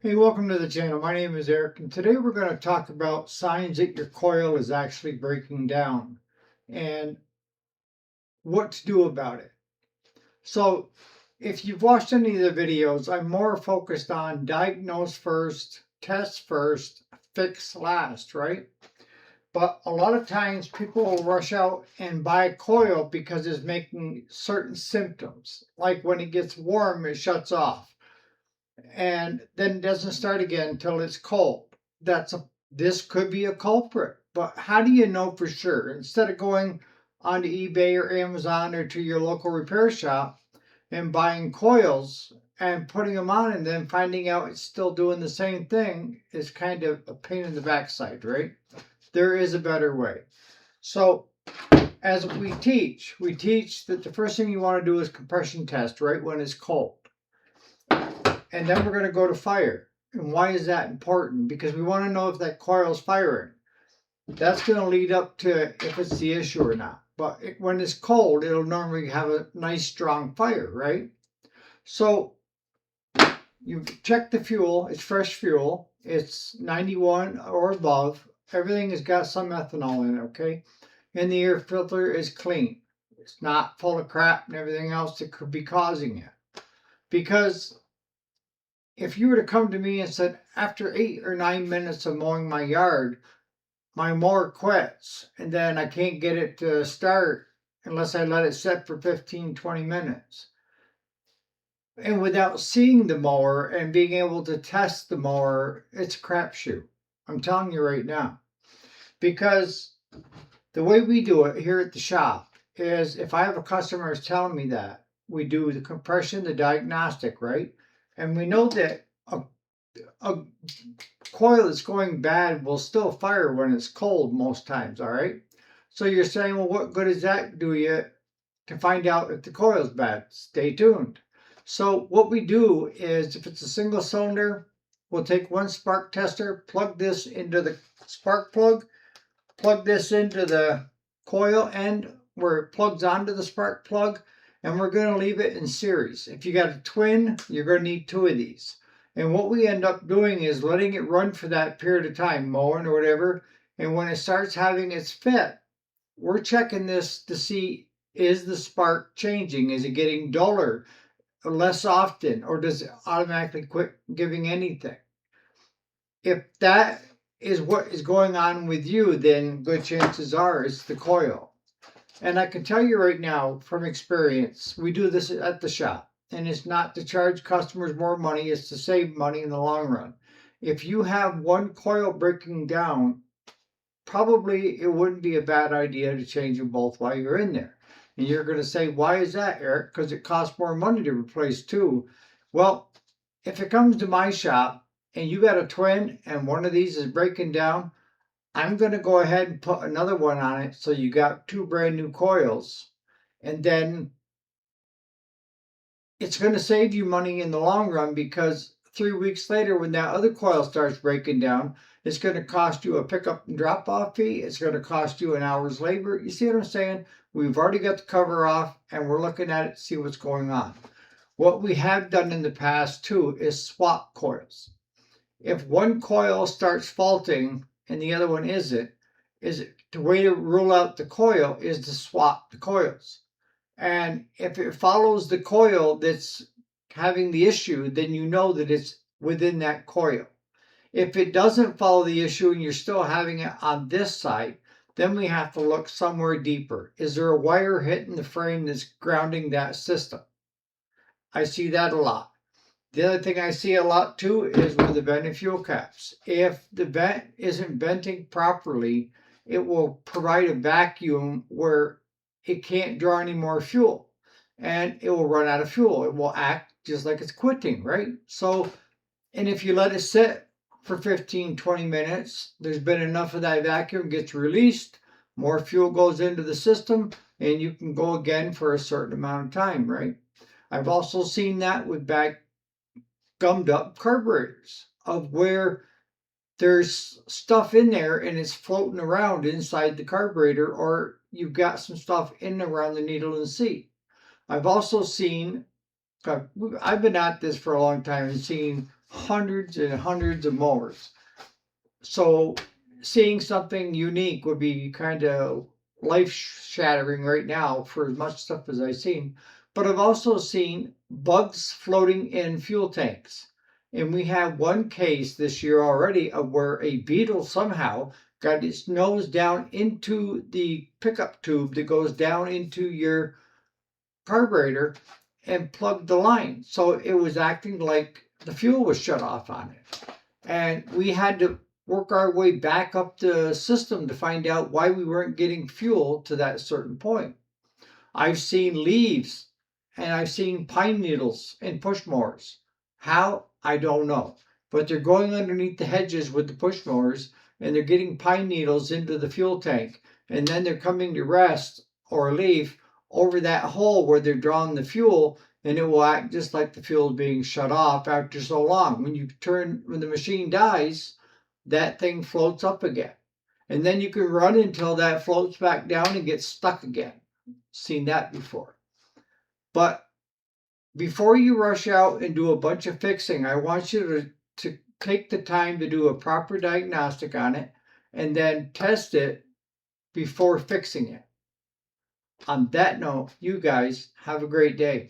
Hey, welcome to the channel. My name is Eric, and today we're going to talk about signs that your coil is actually breaking down and what to do about it. So, if you've watched any of the videos, I'm more focused on diagnose first, test first, fix last, right? But a lot of times people will rush out and buy a coil because it's making certain symptoms. Like when it gets warm, it shuts off and then it doesn't start again until it's cold. This could be a culprit, but how do you know for sure? Instead of going onto eBay or Amazon or to your local repair shop and buying coils and putting them on and then finding out it's still doing the same thing is kind of a pain in the backside, right? There is a better way. So as we teach that the first thing you want to do is compression test right when it's cold. And then we're going to go to fire. And why is that important? Because we want to know if that coil is firing. That's going to lead up to if it's the issue or not. But when it's cold, it'll normally have a nice strong fire, right? So you check the fuel. It's fresh fuel. It's 91 or above. Everything has got some ethanol in it, okay? And the air filter is clean. It's not full of crap and everything else that could be causing it. Because if you were to come to me and said, after 8 or 9 minutes of mowing my yard, my mower quits, and then I can't get it to start unless I let it sit for 15, 20 minutes. And without seeing the mower and being able to test the mower, it's a crapshoot. I'm telling you right now. Because the way we do it here at the shop is if I have a customer who's telling me that, we do the compression, the diagnostic, right? And we know that a coil that's going bad will still fire when it's cold most times, all right? So you're saying, well, what good does that do you to find out if the coil's bad? Stay tuned. So what we do is if it's a single cylinder, we'll take one spark tester, plug this into the spark plug this into the coil end where it plugs onto the spark plug, and we're going to leave it in series. If you got a twin, you're going to need 2 of these. And what we end up doing is letting it run for that period of time, mowing or whatever. And when it starts having its fit, we're checking this to see, is the spark changing? Is it getting duller or less often? Or does it automatically quit giving anything? If that is what is going on with you, then good chances are it's the coil. And I can tell you right now from experience, we do this at the shop. And it's not to charge customers more money, it's to save money in the long run. If you have one coil breaking down, probably it wouldn't be a bad idea to change them both while you're in there. And you're going to say, why is that, Eric? Because it costs more money to replace 2. Well, if it comes to my shop and you got a twin and one of these is breaking down, I'm going to go ahead and put another one on it so you got 2 brand new coils. And then it's going to save you money in the long run because 3 weeks later when that other coil starts breaking down, it's going to cost you a pickup and drop off fee. It's going to cost you an hour's labor. You see what I'm saying? We've already got the cover off and we're looking at it to see what's going on. What we have done in the past too is swap coils. If one coil starts faulting and the other one isn't, the way to rule out the coil is to swap the coils. And if it follows the coil that's having the issue, then you know that it's within that coil. If it doesn't follow the issue and you're still having it on this side, then we have to look somewhere deeper. Is there a wire hitting the frame that's grounding that system? I see that a lot. The other thing I see a lot too is with the vented fuel caps. If the vent isn't venting properly, it will provide a vacuum where it can't draw any more fuel and it will run out of fuel. It will act just like it's quitting, right? So, and if you let it sit for 15, 20 minutes, there's been enough of that vacuum gets released, more fuel goes into the system, and you can go again for a certain amount of time, right? I've also seen that with gummed up carburetors of where there's stuff in there and it's floating around inside the carburetor, or you've got some stuff in around the needle and seat. I've also seen, I've been at this for a long time and seen hundreds and hundreds of mowers. So seeing something unique would be kind of life shattering right now for as much stuff as I've seen. But I've also seen bugs floating in fuel tanks. And we have one case this year already of where a beetle somehow got its nose down into the pickup tube that goes down into your carburetor and plugged the line. So it was acting like the fuel was shut off on it. And we had to work our way back up the system to find out why we weren't getting fuel to that certain point. I've seen leaves and I've seen pine needles in push mowers. How? I don't know. But they're going underneath the hedges with the push mowers and they're getting pine needles into the fuel tank. And then they're coming to rest or leave over that hole where they're drawing the fuel, and it will act just like the fuel is being shut off after so long. When the machine dies, that thing floats up again. And then you can run until that floats back down and gets stuck again. Seen that before. But before you rush out and do a bunch of fixing, I want you to take the time to do a proper diagnostic on it and then test it before fixing it. On that note, you guys have a great day.